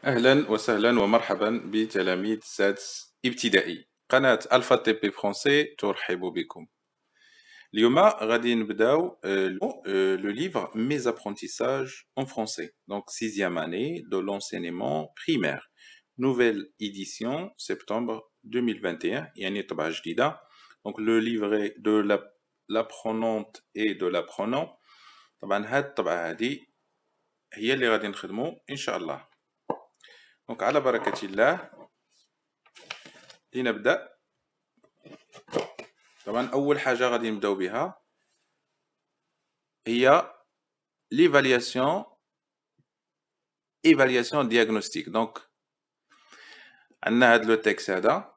أهلا وسهلا ومرحبا بتلاميذ سادس ابتدائي. قناة ألفا تي بي فرونسي ترحب بكم. اليوم غادي نبداو لو livre Mes apprentissages en français. Donc sixième année de l'enseignement primaire. Nouvelle édition septembre 2021 يعني طبعة جديدة. Donc le livret de l'apprenante et de l'apprenant. طبعا هاد الطبعة هادي هي اللي غادي نخدمو إن شاء الله. دونك على بركة الله لنبدأ. طبعا أول حاجة غادي نبداو بها هي l'évaluation diagnostique. دونك عندنا هاد لو تكست هذا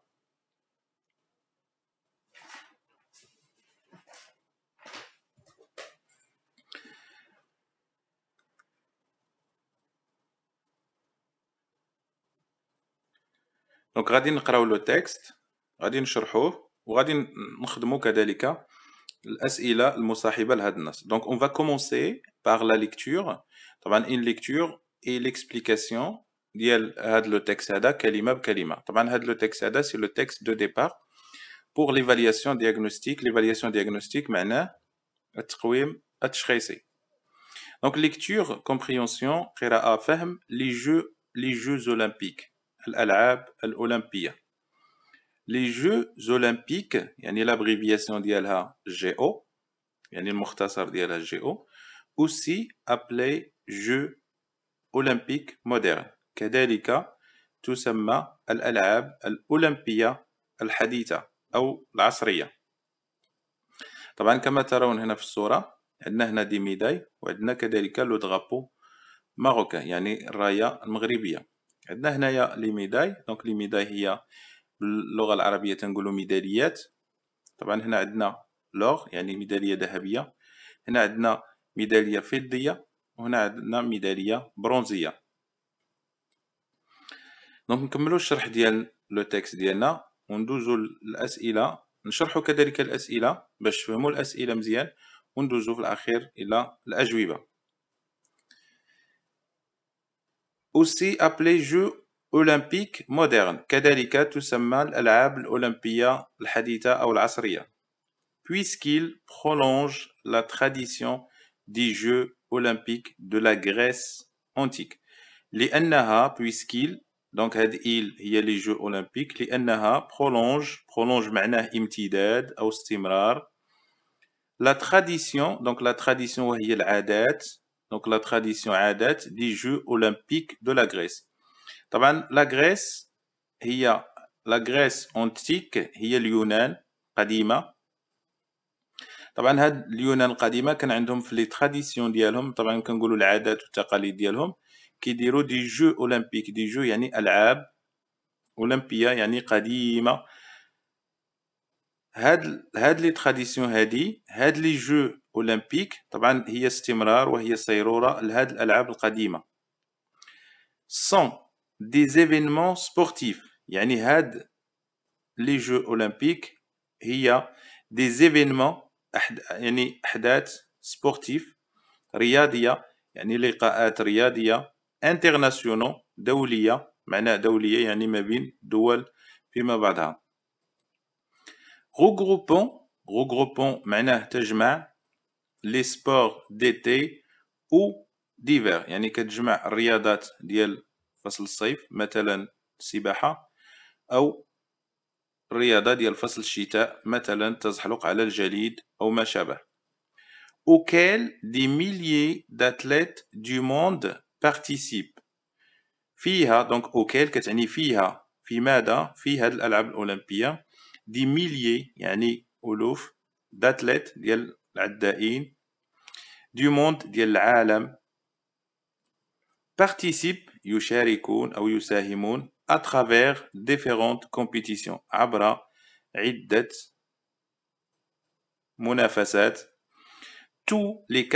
دونك غادي نقراو لو تكست، غادي نشرحوه وغادي نخدمو كذلك الأسئلة المصاحبة لهاد النص. دونك on va commencer par la lecture. طبعا une lecture et l'explication ديال هاد لو تكست هذا كلمة بكلمة. طبعا هاد لو تكست هذا سي لو تكست دو ديبار pour l'évaluation diagnostique. l'évaluation diagnostique معناه التقويم التشخيصي. Donc lecture, compréhension, قراءة فهم les jeux olympiques الألعاب الأولمبية. Les jeux olympiques يعني l'abréviation ديالها GO يعني المختصر ديالها GO aussi appelé jeux olympiques modernes كذلك تسمى الألعاب الأولمبية الحديثة أو العصرية. طبعا كما ترون هنا في الصورة عندنا هنا دي ميداي وعندنا كذلك لو درابو ماروكان يعني الراية المغربية. عندنا هنايا لي ميداي. دونك لي ميداي هي باللغة العربية تنقولوا ميداليات. طبعا هنا عندنا لوغ يعني ميدالية ذهبية، هنا عندنا ميدالية فضية، وهنا عندنا ميدالية برونزية. دونك نكملوا الشرح ديال لو تكست ديالنا وندوزو الأسئلة، نشرحوا كذلك الأسئلة باش تفهموا الأسئلة مزيان وندوزو في الأخير إلى الأجوبة. aussi appelé jeux olympiques modernes كذلك تسمى الألعاب الأولمبية الحديثة أو العصرية puisqu'il prolonge la tradition des Jeux olympiques de la Grèce antique. لأنها puisqu'il donc هاد il هي les Jeux olympiques لأنها prolonge معناه امتداد أو استمرار. La tradition donc la tradition وهي العادات donc la tradition عادات des Jeux olympiques de la Grèce. طبعا la Grèce هي la Grèce antique هي اليونان قديمة. طبعا هاد اليونان القديمة كان عندهم في لي تراديسيون ديالهم طبعا كنقولوا العادات والتقاليد ديالهم كيديروا دي جو اولمبيك. دي جو يعني العاب اولمبيه يعني قديمه. هاد لي تراديسيون هاد لي جو اولمبيك طبعا هي استمرار وهي صيروره لهاد الالعاب القديمه. سون دي زيفينمون سبورتيف يعني هاد لي جو اولمبيك هي دي زيفينمون يعني احداث سبورتيف رياضيه يعني لقاءات رياضيه انترناسيونال دوليه معناه دوليه يعني ما بين دول فيما بعضها. regroupant معناه تجمع لي سبور ديتي او ديفير يعني كتجمع الرياضات ديال فصل الصيف مثلا السباحه او الرياضه ديال فصل الشتاء مثلا التزحلق على الجليد او ما شابه. auquel des milliers d'athlètes du monde participent. فيها donc auquel كتعني فيها في ماذا في هذه الألعاب الأولمبية des milliers يعني ألوف d'athlètes ديال العدائين du monde ديال العالم participent يشاركون أو يساهمون à travers différentes compétitions عبر عدة منافسات tous les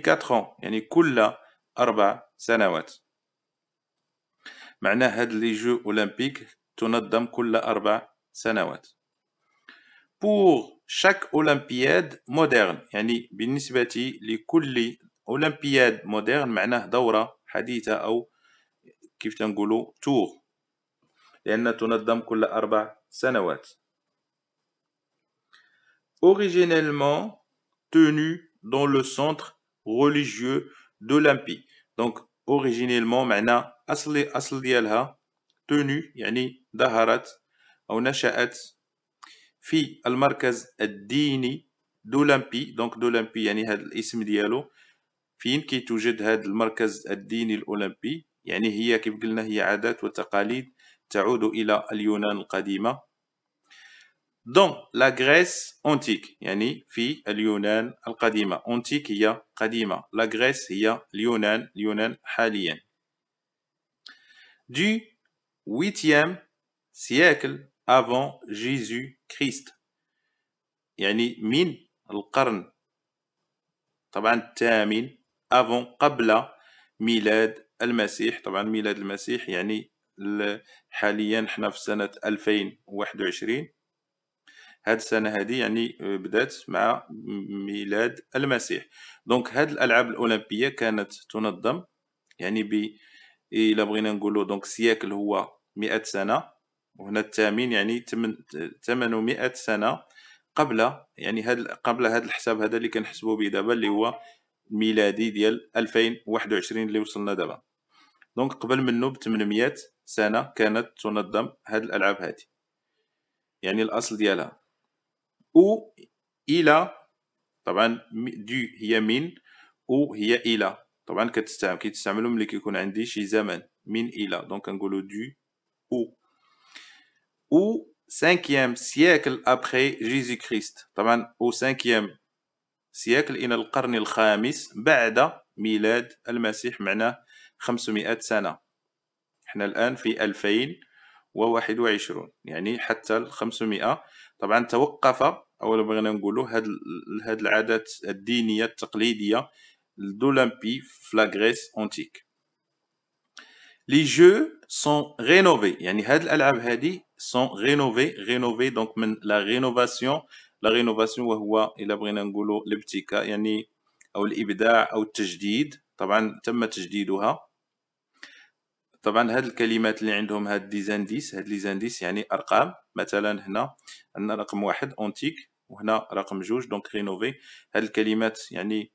4 ans يعني كل 4 سنوات. معناه هاد لي جو أولمبيك تنظم كل 4 سنوات. pour chaque olympiade moderne يعني بالنسبة لكل أولمبياد مودرن معناه دورة حديثة أو كيف تنقولوا تور، لأن تنظم كل 4 سنوات. Originellement tenu dans le centre religieux d'Olympie. Donc originellement معنى أصل ديالها tenu يعني ظهرت أو نشأت في المركز الديني دولامبي. دونك دولامبي يعني هذا الاسم ديالو فين كي توجد هذا المركز الديني الأولمبي، يعني هي كيف قلنا هي عادات وتقاليد تعود إلى اليونان القديمة. dans la Grèce antique يعني في اليونان القديمة. antique هي قديمة، la Grèce هي اليونان حاليا. du 8e siècle avant Jésus-Christ يعني من القرن طبعا الثامن avant قبل ميلاد المسيح. طبعا ميلاد المسيح يعني حاليا احنا في سنة 2021. هاد السنة هذه يعني بدات مع ميلاد المسيح. دونك هاد الألعاب الأولمبية كانت تنظم يعني إلا بغينا نقولوا دونك سياكل هو 100 سنة، وهنا الثامن يعني 800 سنة قبل، يعني قبل هاد الحساب هذا اللي كنحسبوا به دابا اللي هو ميلادي ديال 2021 اللي وصلنا دابا. دونك قبل منه ب 800 سنة كانت تنظم هاد الألعاب هذه، يعني الأصل ديالها. أو إلى طبعا دو هي من، أو هي إلى. طبعا كيتستعملوا ملي كيكون عندي شي زمن من إلى، دونك كنقولوا دو أو 5e siècle après Jésus-Christ. طبعا أو 5e siècle إلى القرن الخامس بعد ميلاد المسيح، معناه 500 سنة. احنا الآن في 2021 يعني حتى 500. طبعا توقف أو بغينا نقولوا هاد العادات الدينية التقليدية d'Olympie في لا غريس أونتيك. لي جو سون رينوفي يعني هاد الألعاب هادي سون رينوفي دونك من لا رينوفاسيون. لا رينوفاسيون وهو إلا بغينا نقولوا الابتكار يعني أو الإبداع أو التجديد. طبعا تم تجديدها. طبعا هاد الكلمات اللي عندهم هاد ديزانديس، هاد ليزانديس يعني أرقام. مثلا هنا عندنا رقم 1 أونتيك، وهنا رقم 2 دونك رينوفي. هاد الكلمات يعني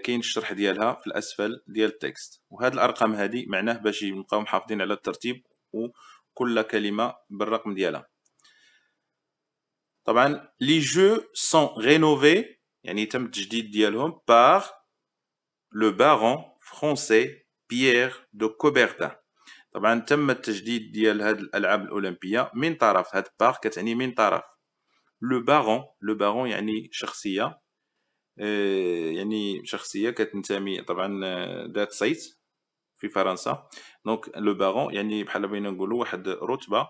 كاين الشرح ديالها في الأسفل ديال التكست. وهاد الأرقام هادي معناه باش نبقاو محافظين على الترتيب وكل كلمة بالرقم ديالها. طبعا لي جو سون رينوفي يعني تم التجديد ديالهم بار لو بارون فرونسي بيير دو كوبرتان. طبعا تم التجديد ديال هاد الألعاب الأولمبية من طرف، هاد بار كتعني من طرف. لو بارون يعني شخصية، يعني شخصية كتنتمي طبعا ذات صيت في فرنسا. دونك لو بارون يعني بحال بغينا نقولوا واحد رتبة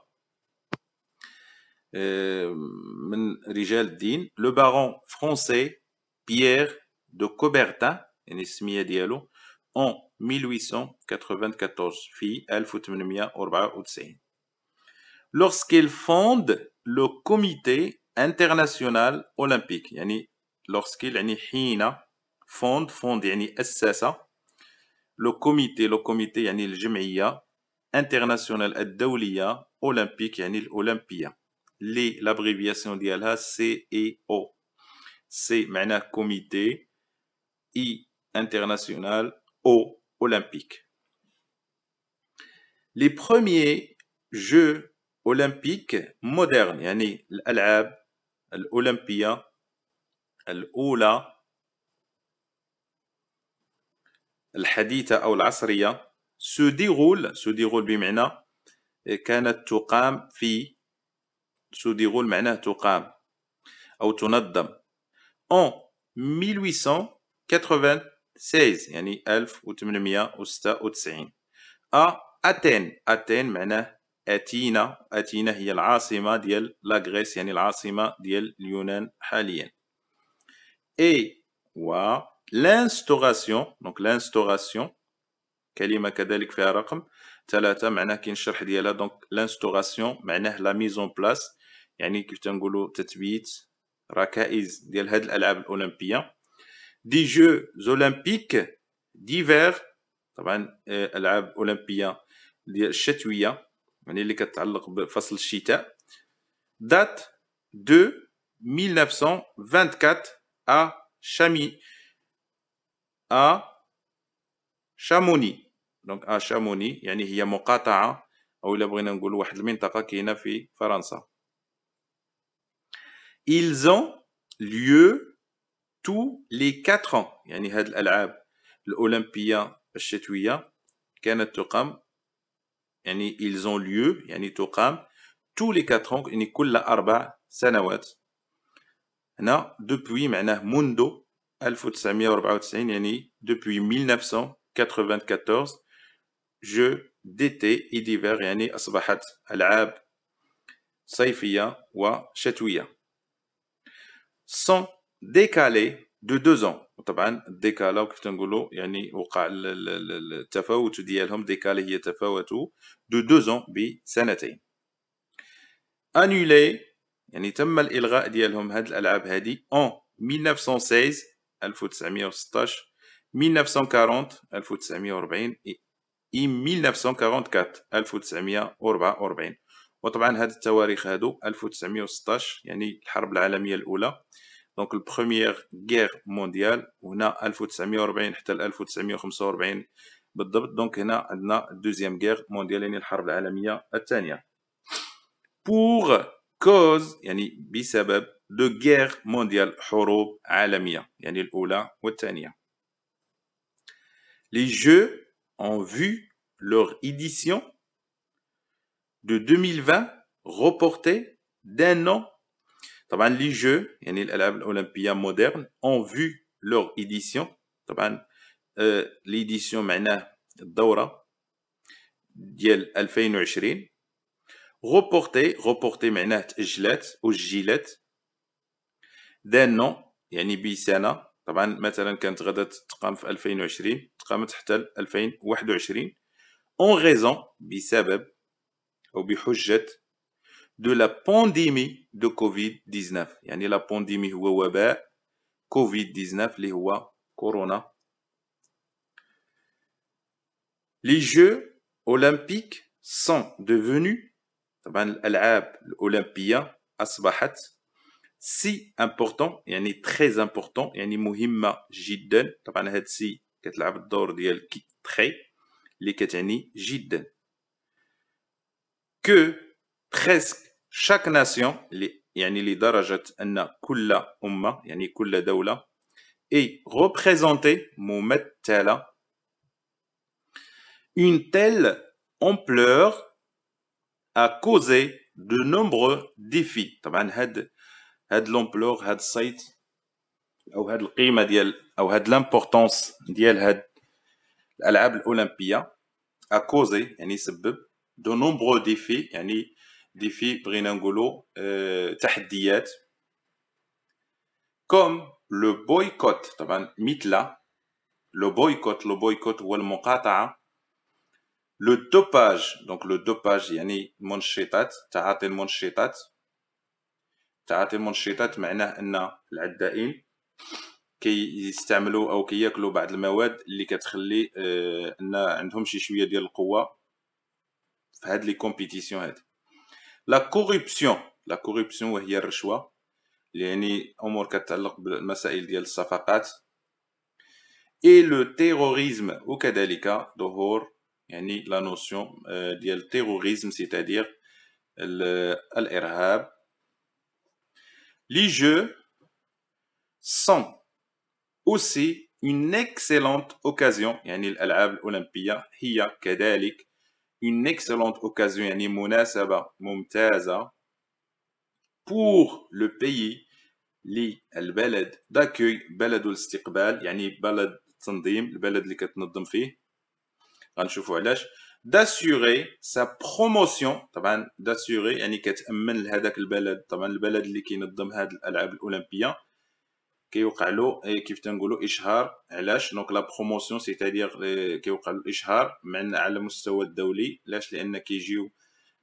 من رجال الدين. لو بارون فرونسي بيير دو كوبرتان يعني السمية ديالو en 1894 في 1894 lorsqu'il fonde le comité international olympique. يعني lorsqu'il يعني حين فوند يعني أسس لو كوميتي يعني الجمعية انترناسيونال الدولية أولمبيك يعني الأولمبية لي لابريفياسيون ديالها سي اي او. سي معناه كوميتي، اي انترناسيونال، او أولمبيك. لي بروميير جو أولمبيك مودرن يعني الألعاب الأولمبية الأولى الحديثة أو العصرية سو ديغول بمعنى كانت تقام في، سو ديغول معناه تقام أو تنظم en 1896 يعني 1896 أتين معناه أتينا هي العاصمة ديال لا غريس يعني العاصمة ديال اليونان حاليا. اي و l'instauration دونك l'instauration كلمة كذلك فيها رقم 3 معناه كاين الشرح ديالها. دونك l'instauration معناه لا ميزون بلاس يعني كيف تنقولوا تثبيت ركائز ديال هاد الألعاب الأولمبية. دي جو أولمبيك ديفير طبعا ألعاب أولمبية ديال الشتويه يعني اللي كتعلق بفصل الشتاء date de 1924 à Chamonix. Donc à Chamonix يعني هي مقاطعة أو إلا بغينا نقول واحد المنطقة كاينة في فرنسا. Ils ont lieu tous les 4 ans. يعني هاد الألعاب الأولمبية الشتوية كانت تقام يعني ils ont lieu يعني تقام tous les 4 ans يعني كل 4 سنوات. هنا depuis معناه منذ 1994 يعني depuis 1994 jeux d'été et d'hiver يعني أصبحت ألعاب صيفية وشتوية. sont décalés de 2 ans. طبعا ديكالا كيف تنقولوا يعني وقع التفاوت ديالهم ديكالي هي تفاوتوا de 2 ans بسنتين. annulé يعني تم الإلغاء ديالهم هاد الألعاب هادي en 1916 1916 1940 1940 et 1944 1944. وطبعا هاد التواريخ هادو 1916 يعني الحرب العالمية الأولى دونك البروميير غير مونديال وهنا 1940 حتى 1945 بالضبط دونك هنا عندنا الدوزيام غير مونديال يعني الحرب العالمية الثانية. pour cause يعني بسبب de guerre mondiale حروب عالمية يعني الأولى والثانية. Les Jeux ont vu leur édition de 2020 reportée d'un an. طبعا les Jeux يعني الألعاب الأولمبية مودرن ont vu leur édition طبعا l'édition معناه الدورة ديال 2020 reporté معناه تأجلات أجلت d'un an يعني بسنة طبعا مثلا كانت غادا تقام في 2020 تقامت حتى 2021 en raison بسبب أو بحجة de la pandémie de Covid-19 يعني la pandémie هو وباء Covid-19 اللي هو كورونا. Les Jeux olympiques sont devenus طبعا الألعاب الأولمبية أصبحت سي امبورطون يعني تري امبورطون يعني مهمة جدا طبعا هاد سي كتلعب الدور ديال تري اللي كتعني جدا كو presque chaque nation يعني لدرجة أن كل أمة يعني كل دولة est représentée ممثلة une telle ampleur a causé de nombreux défis. طبعا هاد لومبلور هاد الصيت او هاد القيمه ديال او هاد لامبورطونس ديال هاد الالعاب الاولمبيه a causé يعني سبب de nombreux défis يعني ديفي بغينا نقولوا تحديات comme le boycott طبعا مثل le boycott هو المقاطعه le dopage donc le dopage يعني منشطات تعاطي المنشطات تعاطي المنشطات معناه ان العدائين كيستعملوا او كياكلوا بعض المواد اللي كتخلي ان عندهم شي شويه ديال القوه في هاد لي كومبيتيسيون هادي. لا كوربسيون وهي الرشوه يعني امور كتعلق بالمسائل ديال الصفقات. اي لو تيروريزم وكذلك ظهور يعني لا نوسيون ديال التيروريزم سيتادير الارهاب. Les Jeux sont aussi une excellente occasion يعني الألعاب الأولمبية هي كذلك une excellente occasion يعني مناسبة ممتازة pour le pays للبلد d'accueil بلد الاستقبال يعني بلد التنظيم البلد اللي كتنظم فيه غنشوفوا علاش d'assurer sa promotion طبعا d'assurer يعني كتأمن لهذاك البلد طبعا البلد اللي كينظم هاد الألعاب الأولمبية كيوقع له كيف تنقولوا إشهار علاش دونك لا بروموسيون سيتادير كيوقع له الإشهار على المستوى الدولي علاش لأن كيجيو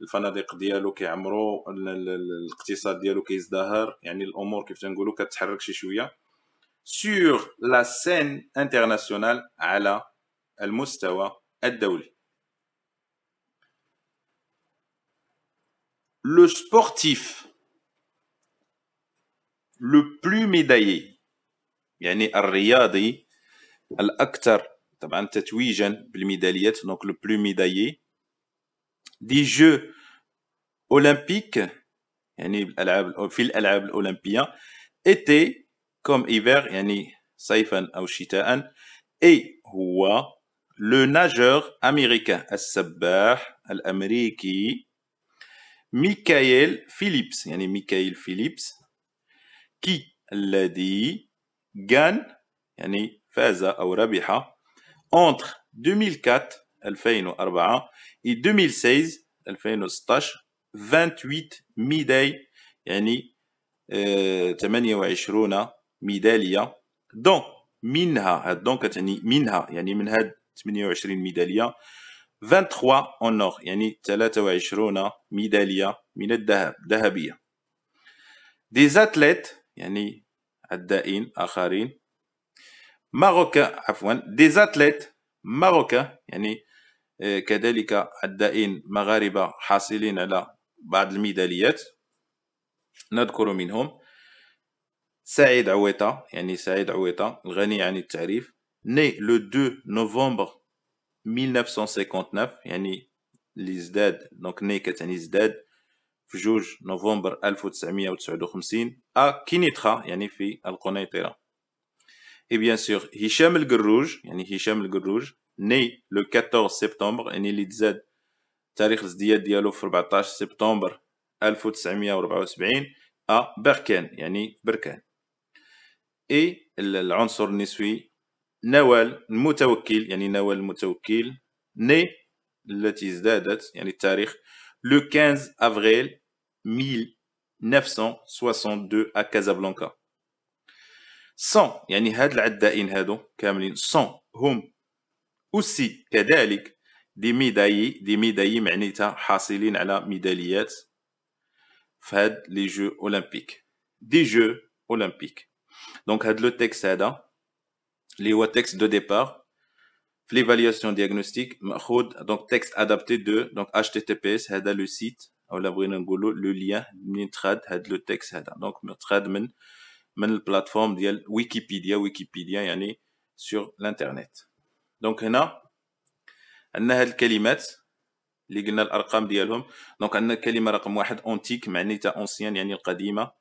الفنادق ديالو كيعمروا الاقتصاد ديالو كيزدهر يعني الأمور كيف تنقولوا كتحرك شي شوية sur la scène internationale على المستوى الدولي. le sportif le plus médaillé يعني الرياضي الأكثر طبعا تتويجا بالميداليات donc le plus médaillé des Jeux olympiques يعني في الألعاب الأولمبية été comme hiver يعني صيفا أو شتاء et هو le nageur américain السباح الأمريكي ميكايل فيليبس يعني ميكايل فيليبس qui الذي gagne يعني فاز أو ربح entre 2004 2004 et 2016 2016 28 médailles يعني 28 ميدالية دونك منها دونك كتعني منها يعني من هاد 28 ميدالية 23 اونور يعني 23 ميدالية من الذهب ذهبية دي زاتليت يعني عدائين آخرين ماروكان عفوا دي زاتليت ماروكان يعني كذلك عدائين مغاربة حاصلين على بعض الميداليات نذكر منهم سعيد عويطة يعني سعيد عويطة الغني عن التعريف né le 2 novembre 1959 يعني اللي ازداد دونك ني كتعني ازداد في 2 نوفمبر 1959 كينيترا يعني في القنيطرة et bien sûr هشام القروج يعني هشام القروج né le 14 سبتمبر يعني اللي تزاد تاريخ الازدياد ديالو في 14 سبتمبر 1974 بركان يعني بركان et العنصر النسوي نوال المتوكل يعني نوال المتوكل né التي ازدادت يعني التاريخ le 15 avril 1962 à Casablanca. 100 يعني هاد العدائين هادو كاملين 100 هم aussi كذلك دي ميدايي معنيتها حاصلين على ميداليات في هاد لي جو اولمبيك دي جو اولمبيك دونك هاد لو تكست هذا اللي هو تكست دو ديبار في ليفالياسيون دياغنوستيك ماخوذ دونك تكست ادابتي دو دونك HTTPS هذا لو سيت اولا بغينا نقولوا لو ليان منين تخاد هاد لو تكست هذا دونك تخاد من البلاتفورم ديال ويكيبيديا يعني سور الانترنت دونك هنا عندنا هاد الكلمات اللي قلنا الارقام ديالهم دونك عندنا الكلمه رقم 1 اونتيك معناتها اونسيان يعني القديمه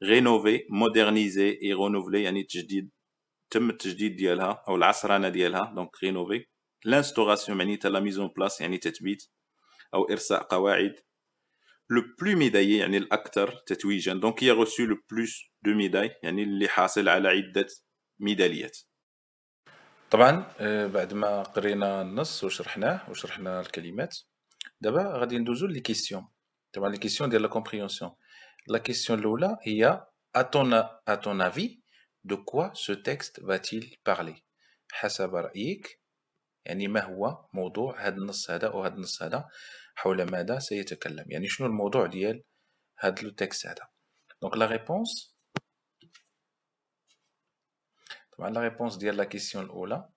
رينوفي مودرنيزي اي رونوفلي يعني تجديد تم التجديد ديالها او العصرنه ديالها دونك رينوفي لانستوراسيون معناتها لا ميزون بلاس يعني تثبيت او ارساء قواعد لو بلو ميدايي يعني الاكثر تتويجا دونك هي reçu لو بلوس دو ميداي يعني اللي حاصل على عده ميداليات طبعا بعد ما قرينا النص وشرحناه وشرحنا الكلمات دابا غادي ندوزو لي كيسيون طبعا لي كيسيون ديال لا كومبريهنسيون لا كيسيون الاولى هي à ton avis de quoi ce texte va-t-il parler حسب رايك يعني ما هو موضوع هذا النص هذا او هذا النص هذا حول ماذا سيتكلم يعني شنو الموضوع ديال هذا لو تكست هذا دونك لا ريبونس طبعا لا ريبونس ديال لا كيسيون الاولى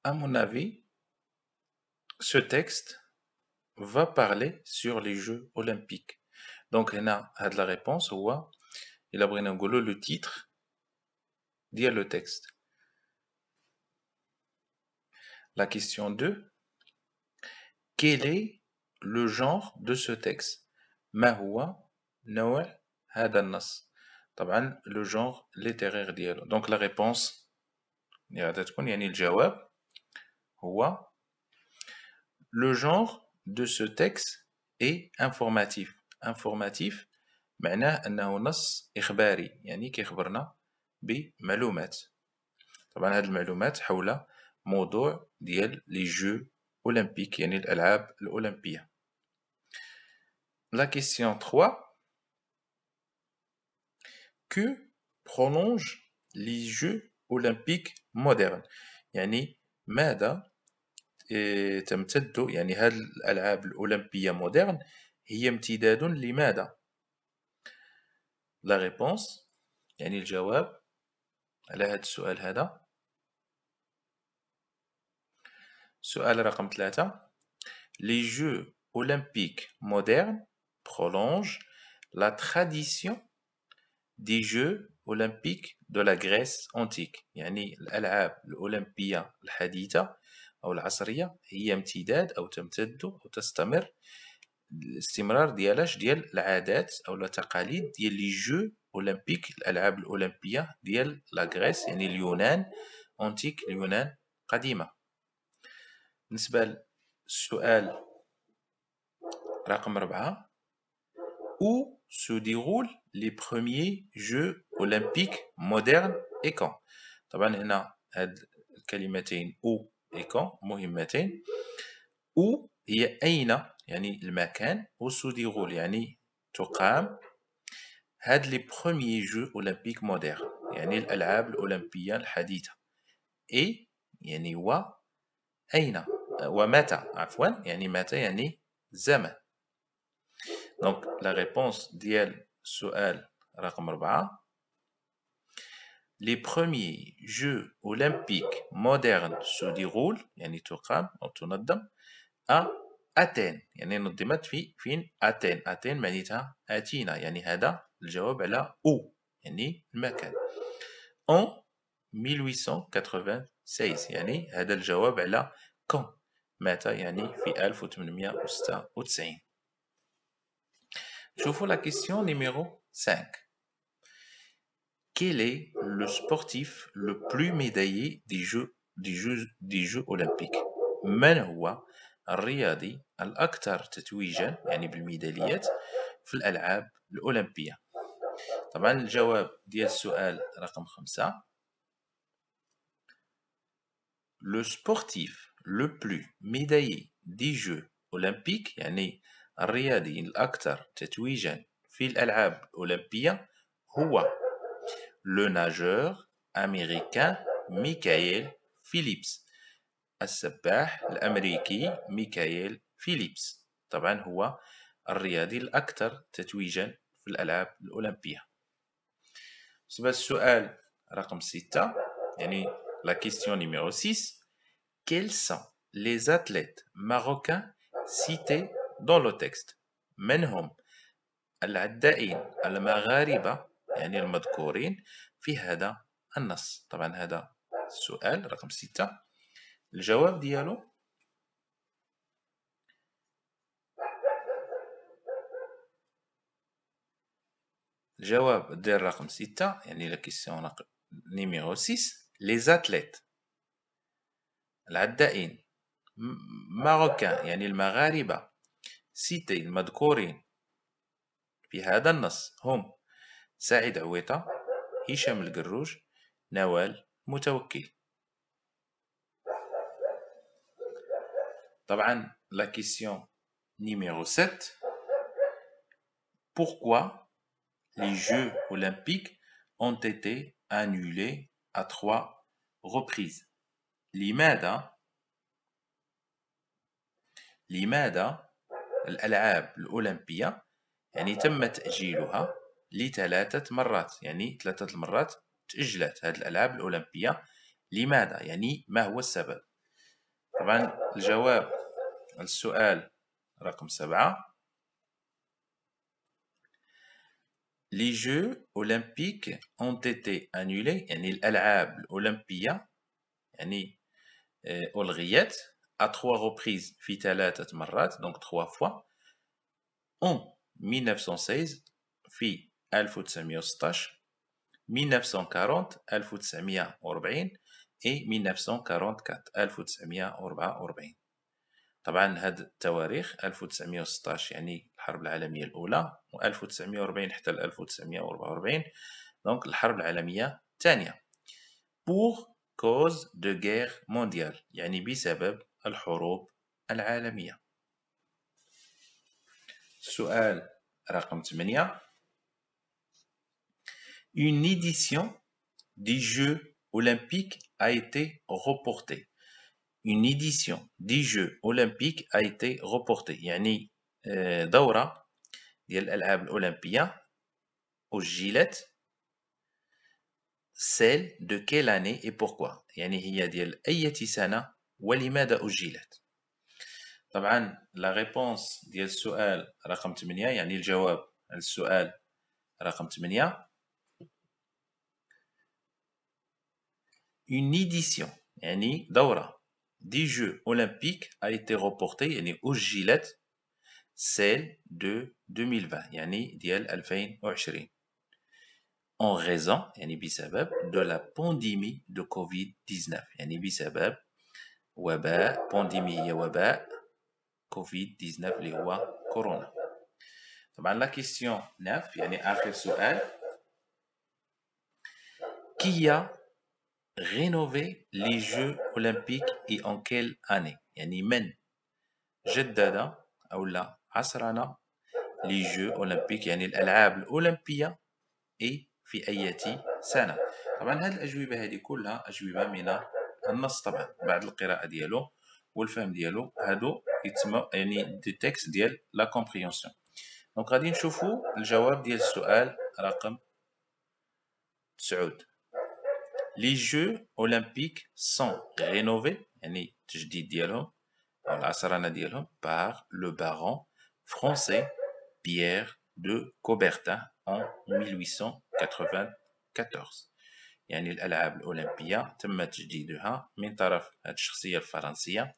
à mon avis ce texte va parler sur les Jeux olympiques. Donc, هنا هاد la réponse هو إلا بغينا نقولو le titre ديال le texte. La question 2. Quel est le genre de ce texte? ما هو نوع هذا النص؟ طبعا le genre littéraire ديالو. Donc la réponse اللي غادا تكون يعني الجواب هو le genre de ce texte est informatif. Informatif معناه أنه نص إخباري يعني كيخبرنا بمعلومات طبعا هذه المعلومات حول موضوع ديال لي جو أولمبيك يعني الألعاب الأولمبية. La question 3. Que prolonge les Jeux olympiques modernes يعني ماذا تمتد يعني هذه الألعاب الأولمبية مودرن هي امتداد لماذا؟ La réponse يعني الجواب على هذا السؤال هذا سؤال رقم 3. Les Jeux olympiques modernes prolongent la tradition des Jeux olympiques de la Grèce antique. يعني الألعاب الأولمبية الحديثة أو العصرية هي امتداد أو تمتد أو تستمر الاستمرار ديالاش ديال العادات أو التقاليد ديال لي جو أولمبيك الألعاب الأولمبية ديال لا غريس يعني اليونان أنتيك اليونان قديمة. بالنسبة للسؤال رقم 4 où se déroulent les premiers Jeux olympiques modernes et quand. طبعا هنا هاد الكلمتين où et quand مهمتين. où هي أين يعني المكان où se déroule يعني تقام هاد les premiers Jeux olympiques modernes يعني الألعاب الأولمبية الحديثة. et يعني أين ومتى عفوا يعني متى يعني زمن. Donc, la réponse ديال السؤال رقم 4 les premiers Jeux olympiques modernes se déroulent يعني تقام أو تنظم à أثين يعني نظمت فين أثين. أثين معناتها أثينا يعني هذا الجواب على où يعني المكان en 1896 يعني هذا الجواب على quand متى يعني في 1896. شوفوا la question numéro 5. Quel est le sportif le plus médaillé des Jeux olympiques؟ من هو الرياضي الأكثر تتويجا يعني بالميداليات في الألعاب الأولمبية؟ طبعا الجواب ديال السؤال رقم 5 Le sportif le plus médaillé des Jeux olympiques يعني الرياضي الأكثر تتويجا في الألعاب الأولمبية هو le nageur américain ميكايل فيليبس. السباح الأمريكي ميكايل فيليبس طبعا هو الرياضي الأكثر تتويجا في الألعاب الأولمبية. بالنسبة للسؤال رقم 6 يعني la question numéro 6 quels sont les athlètes marocains cités dans le texte؟ من هم العدائين المغاربة يعني المذكورين في هذا النص؟ طبعا هذا السؤال رقم 6 الجواب ديالو الجواب ديال رقم 6 يعني لا كيسيون نيميرو 6 لي زاتليت العدائين ماروكان يعني المغاربة سيتي المذكورين في هذا النص هم سعيد عويطة هشام القروج نوال متوكل. طبعا la question numéro 7 pourquoi les Jeux olympiques ont été annulés à 3 reprises؟ لماذا الألعاب الأولمبية يعني تم تأجيلها ل3 مرات يعني 3 مرات تأجلت هذه الألعاب الأولمبية لماذا يعني ما هو السبب؟ طبعا الجواب السؤال رقم 7 Les Jeux olympiques ont été annulés يعني الألعاب الأولمبية يعني ألغيت à 3 reprises في 3 مرات donc 3 fois en 1916 في 1916 1940 1940 et 1944 1944. طبعا هاد التواريخ 1916 يعني الحرب العالمية الأولى و 1940 حتى 1944 دونك الحرب العالمية الثانية pour cause de guerre mondiale يعني بسبب الحروب العالمية. سؤال رقم 8 Une édition des Jeux olympiques a été reportée. Une édition des Jeux olympiques a été reportée يعني دورة ديال الألعاب الأولمبية أجلت celle de quelle année et pourquoi يعني هي ديال أي سنة ولماذا أجلت؟ طبعا لا ريبونس ديال السؤال رقم 8 يعني الجواب على السؤال رقم 8 une édition يعني دورة des Jeux Olympiques a été reportée يعني أجلت celle de 2020 يعني ديال 2020 en raison يعني بسبب de la pandémie de Covid-19 يعني بسبب وباء بانديمي هي وباء كوفيد-19 اللي هو كورونا. طبعا لا كيستيون 9 يعني آخر سؤال qui a rénové les Jeux Olympiques et en quelle année يعني من جدد أو لا عصرنا les Jeux Olympiques يعني الألعاب الأولمبية et في أي سنة. طبعا هذه الأجوبة هذه كلها أجوبة من النص طبعا بعد القراءة ديالو والفهم ديالو هادو يتسمى يعني دي تكست ديال لا كومبريونسيون. دونك غادي نشوفوا الجواب ديال السؤال رقم 9 لي جو اولمبيك سون رينوفي يعني التجديد ديالهم او العصرنه ديالهم par le baron français Pierre de Coubertin en 1894 يعني الألعاب الأولمبية تم تجديدها من طرف هذه الشخصية الفرنسية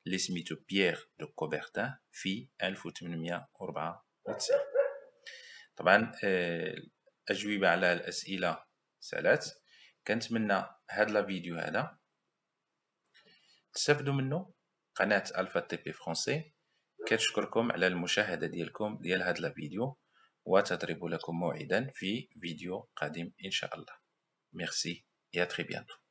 اللي سميتو بيير دو كوبرتان في 1894. طبعا الأجوبة على الأسئلة سالات. كنتمنى هاد لا فيديو هذا تستافدوا منه. قناة ألفا تي بي فرونسي كتشكركم على المشاهدة ديالكم ديال هاد لا فيديو وتضرب لكم موعدا في فيديو قادم إن شاء الله. Merci et à très bientôt.